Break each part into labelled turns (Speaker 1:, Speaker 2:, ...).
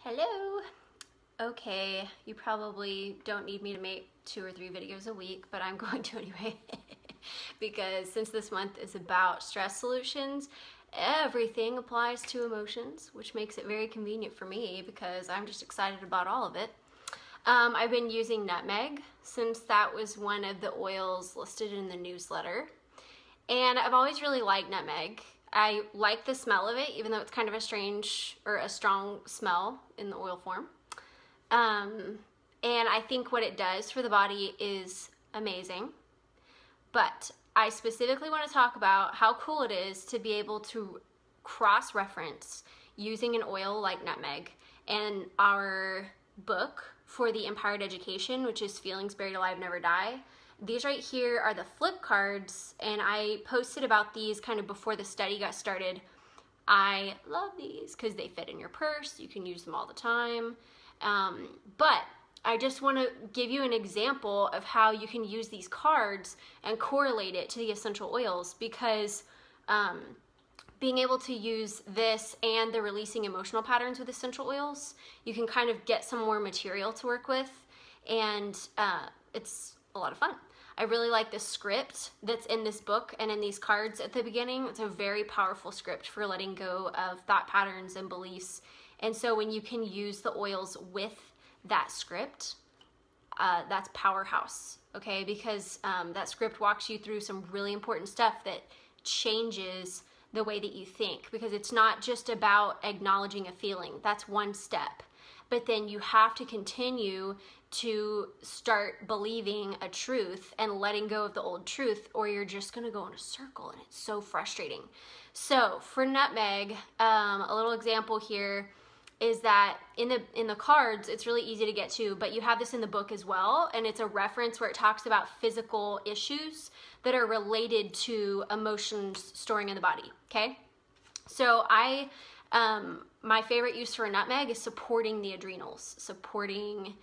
Speaker 1: Hello. Okay, you probably don't need me to make 2 or 3 videos a week, but I'm going to anyway. Because since this month is about stress solutions, everything applies to emotions, which makes it very convenient for me because I'm just excited about all of it. I've been using Nutmeg since that was one of the oils listed in the newsletter. And I've always really liked nutmeg. I like the smell of it, even though it's kind of a strange or a strong smell in the oil form. And I think what it does for the body is amazing. But I specifically want to talk about how cool it is to be able to cross-reference using an oil like nutmeg. And our book for the Empowered Education, which is Feelings Buried Alive Never Die, these right here are the flip cards, and I posted about these kind of before the study got started. I love these because they fit in your purse. You can use them all the time. But I just want to give you an example of how you can use these cards and correlate it to the essential oils, because being able to use this and the releasing emotional patterns with essential oils, you can kind of get some more material to work with, and it's a lot of fun. I really like the script that's in this book and in these cards at the beginning. It's a very powerful script for letting go of thought patterns and beliefs. And so when you can use the oils with that script, that's powerhouse, okay? Because that script walks you through some really important stuff that changes the way that you think, because it's not just about acknowledging a feeling. That's one step. But then you have to continue to start believing a truth and letting go of the old truth, or you're just gonna go in a circle, and it's so frustrating. So for nutmeg, a little example here is that in the cards, it's really easy to get to, but you have this in the book as well, and it's a reference where it talks about physical issues that are related to emotions storing in the body, okay? So my favorite use for a nutmeg is supporting the adrenals, supporting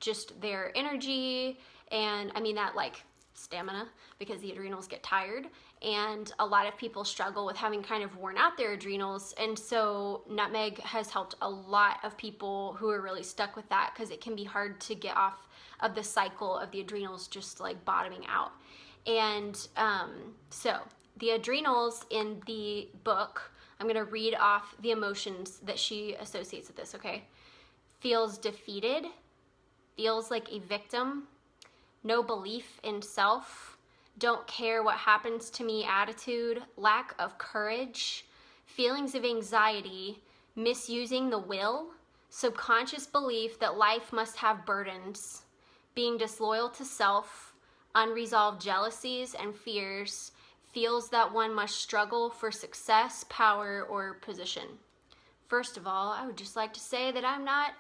Speaker 1: just their energy, and I mean that like stamina, because the adrenals get tired, and a lot of people struggle with having kind of worn out their adrenals, and so nutmeg has helped a lot of people who are really stuck with that, because it can be hard to get off of the cycle of the adrenals just like bottoming out. And so the adrenals in the book, I'm gonna read off the emotions that she associates with this, okay? Feels defeated, feels like a victim, no belief in self, don't care what happens to me attitude, lack of courage, feelings of anxiety, misusing the will, subconscious belief that life must have burdens, being disloyal to self, unresolved jealousies and fears, feels that one must struggle for success, power, or position. First of all, I would just like to say that I'm not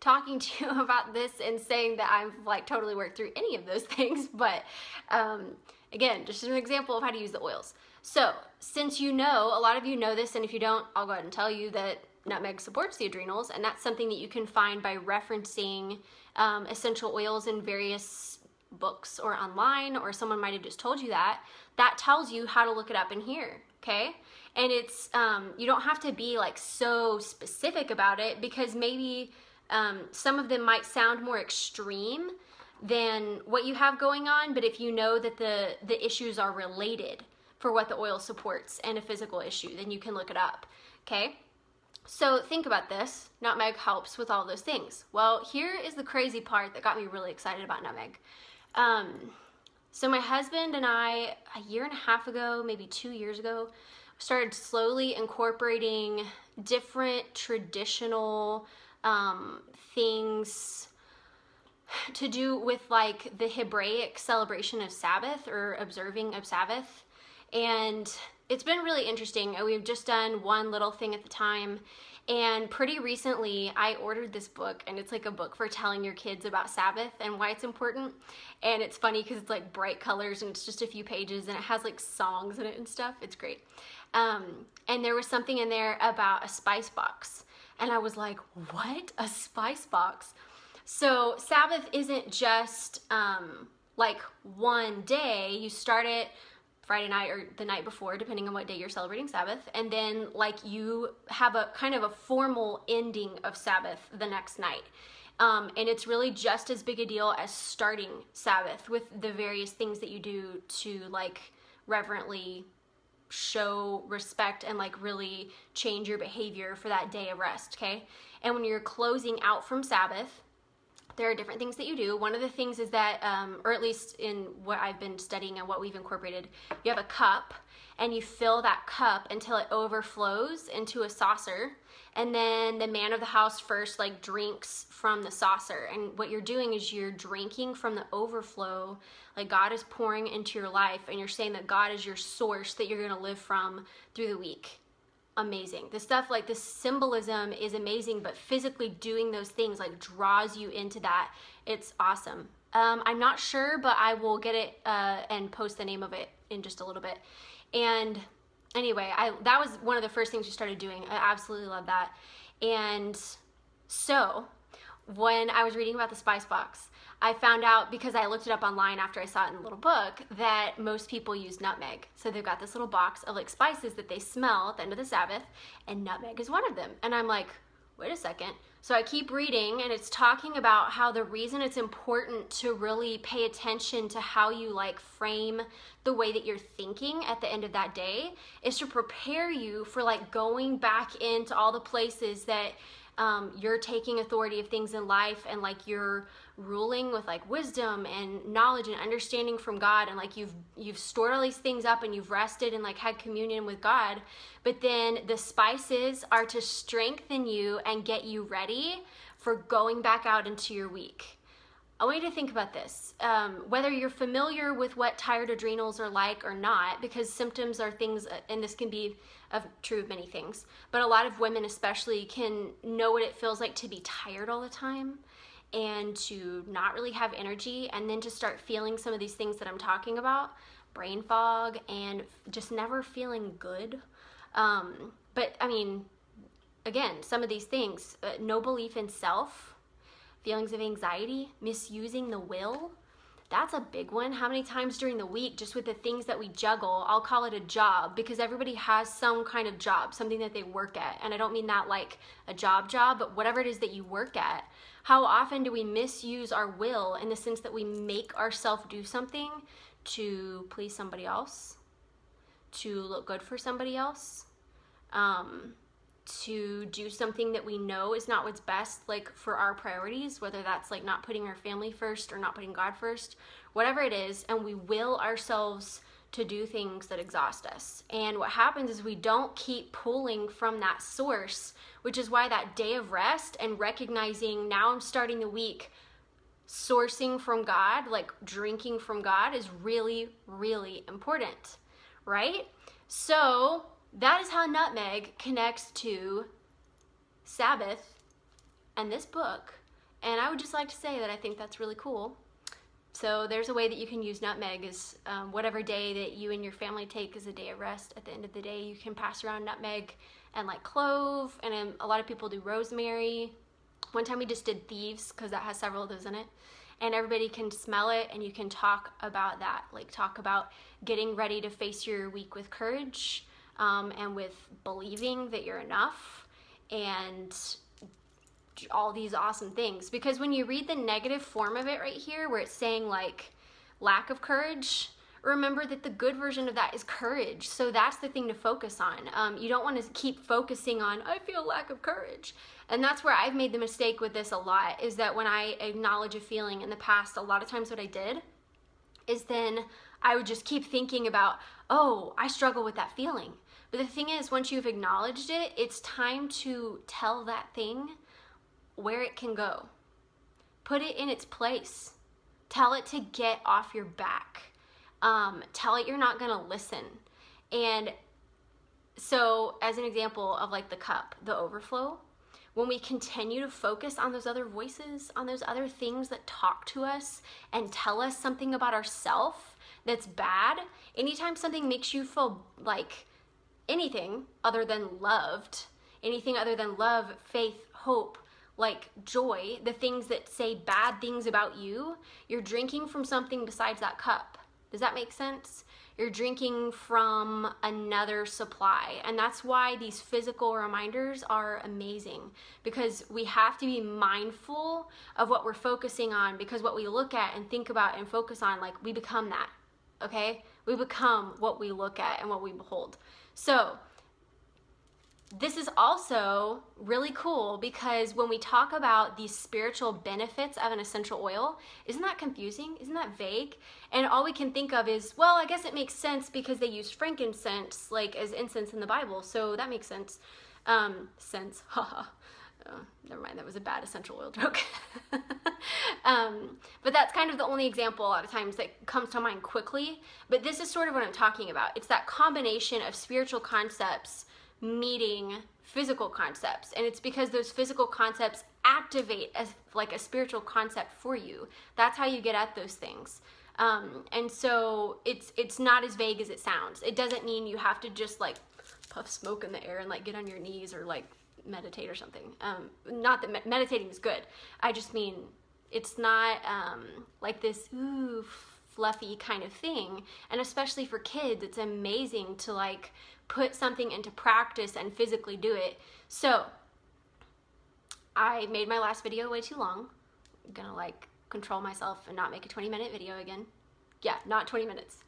Speaker 1: talking to you about this and saying that I've like totally worked through any of those things, but again, just an example of how to use the oils. So since you know, a lot of you know this, and if you don't, I'll go ahead and tell you that nutmeg supports the adrenals, and that's something that you can find by referencing essential oils in various books or online, or someone might have just told you that. That tells you how to look it up in here, okay? And it's, you don't have to be like so specific about it, because maybe some of them might sound more extreme than what you have going on, but if you know that the issues are related for what the oil supports and a physical issue, then you can look it up, okay? So think about this. Nutmeg helps with all those things. Well, here is the crazy part that got me really excited about nutmeg. So my husband and I, a year and a half ago, maybe 2 years ago, started slowly incorporating different traditional things to do with like the Hebraic celebration of Sabbath, or observing of Sabbath. And it's been really interesting. We've just done one little thing at the time. And pretty recently, I ordered this book, and it's like a book for telling your kids about Sabbath and why it's important. And it's funny because it's like bright colors, and it's just a few pages, and it has like songs in it and stuff. It's great. And there was something in there about a spice box. And I was like, what? A spice box? So Sabbath isn't just like one day. You start it Friday night or the night before, depending on what day you're celebrating Sabbath. And then like you have a kind of a formal ending of Sabbath the next night. And it's really just as big a deal as starting Sabbath with the various things that you do to like reverently show respect and like really change your behavior for that day of rest, okay? And when you're closing out from Sabbath, there are different things that you do. One of the things is that, or at least in what I've been studying and what we've incorporated, you have a cup and you fill that cup until it overflows into a saucer. And then the man of the house first like drinks from the saucer. And what you're doing is you're drinking from the overflow, like God is pouring into your life, and you're saying that God is your source that you're gonna live from through the week. Amazing. The stuff like the symbolism is amazing, but physically doing those things like draws you into that. It's awesome. I'm not sure, but I will get it and post the name of it in just a little bit. And anyway, that was one of the first things we started doing. I absolutely love that. And so when I was reading about the spice box, I found out, because I looked it up online after I saw it in the little book, that most people use nutmeg. So they've got this little box of like spices that they smell at the end of the Sabbath, and nutmeg is one of them. And I'm like, wait a second. So I keep reading, and it's talking about how the reason it's important to really pay attention to how you like frame the way that you're thinking at the end of that day is to prepare you for like going back into all the places that you're taking authority of things in life, and like you're ruling with like wisdom and knowledge and understanding from God, and like you've stored all these things up and you've rested and like had communion with God. But then the spices are to strengthen you and get you ready for going back out into your week. I want you to think about this, whether you're familiar with what tired adrenals are like or not, because symptoms are things, and this can be true of many things, but a lot of women especially can know what it feels like to be tired all the time and to not really have energy, and then to start feeling some of these things that I'm talking about, brain fog and just never feeling good. But I mean, again, some of these things, no belief in self, feelings of anxiety, misusing the will, that's a big one. How many times during the week, just with the things that we juggle, I'll call it a job, because everybody has some kind of job, something that they work at. And I don't mean that like a job, but whatever it is that you work at. How often do we misuse our will in the sense that we make ourselves do something to please somebody else, to look good for somebody else, to do something that we know is not what's best, like for our priorities, whether that's like not putting our family first or not putting God first, whatever it is, and we will ourselves to do things that exhaust us. And what happens is we don't keep pulling from that source, which is why that day of rest and recognizing now I'm starting the week sourcing from God, like drinking from God, is really, really important, right? So that is how nutmeg connects to Sabbath and this book. And I would just like to say that I think that's really cool. So there's a way that you can use nutmeg is whatever day that you and your family take as a day of rest. At the end of the day, you can pass around nutmeg and like clove, and a lot of people do rosemary. One time we just did thieves because that has several of those in it. And everybody can smell it, and you can talk about that. Like talk about getting ready to face your week with courage, and with believing that you're enough, and all these awesome things. Because when you read the negative form of it right here, where it's saying like lack of courage, remember that the good version of that is courage. So that's the thing to focus on. You don't want to keep focusing on, I feel lack of courage. And that's where I've made the mistake with this a lot, is that when I acknowledge a feeling in the past, a lot of times what I did is then I would just keep thinking about, oh, I struggle with that feeling. But the thing is, once you've acknowledged it, it's time to tell that thing where it can go. Put it in its place. Tell it to get off your back. Tell it you're not gonna listen. And so as an example of like the cup, the overflow, when we continue to focus on those other voices, on those other things that talk to us and tell us something about ourselves that's bad, anytime something makes you feel like anything other than loved, anything other than love, faith, hope, like joy, the things that say bad things about you, you're drinking from something besides that cup. Does that make sense? You're drinking from another supply. And that's why these physical reminders are amazing, because we have to be mindful of what we're focusing on, because what we look at and think about and focus on, like, we become that, okay? We become what we look at and what we behold. So this is also really cool, because when we talk about these spiritual benefits of an essential oil, isn't that confusing? Isn't that vague? And all we can think of is, well, I guess it makes sense because they used frankincense like as incense in the Bible, so that makes sense. Haha. Never mind, that was a bad essential oil joke. But that's kind of the only example a lot of times that comes to mind quickly. But this is sort of what I'm talking about. It's that combination of spiritual concepts meeting physical concepts, and it's because those physical concepts activate as like a spiritual concept for you. That's how you get at those things. And so it's not as vague as it sounds. It doesn't mean you have to just like puff smoke in the air and like get on your knees or like meditate or something. Not that meditating is good. I just mean it's not like this fluffy kind of thing. And especially for kids, it's amazing to like put something into practice and physically do it. So I made my last video way too long. I'm gonna like control myself and not make a 20-minute video again. Yeah, not 20 minutes.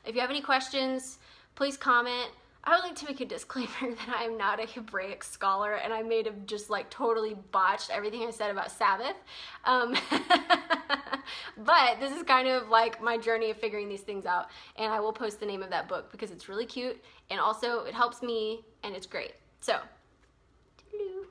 Speaker 1: If you have any questions, please comment. I would like to make a disclaimer that I am not a Hebraic scholar, and I may have just like totally botched everything I said about Sabbath. But this is kind of like my journey of figuring these things out, and I will post the name of that book because it's really cute, and also it helps me, and it's great. So, toodaloo.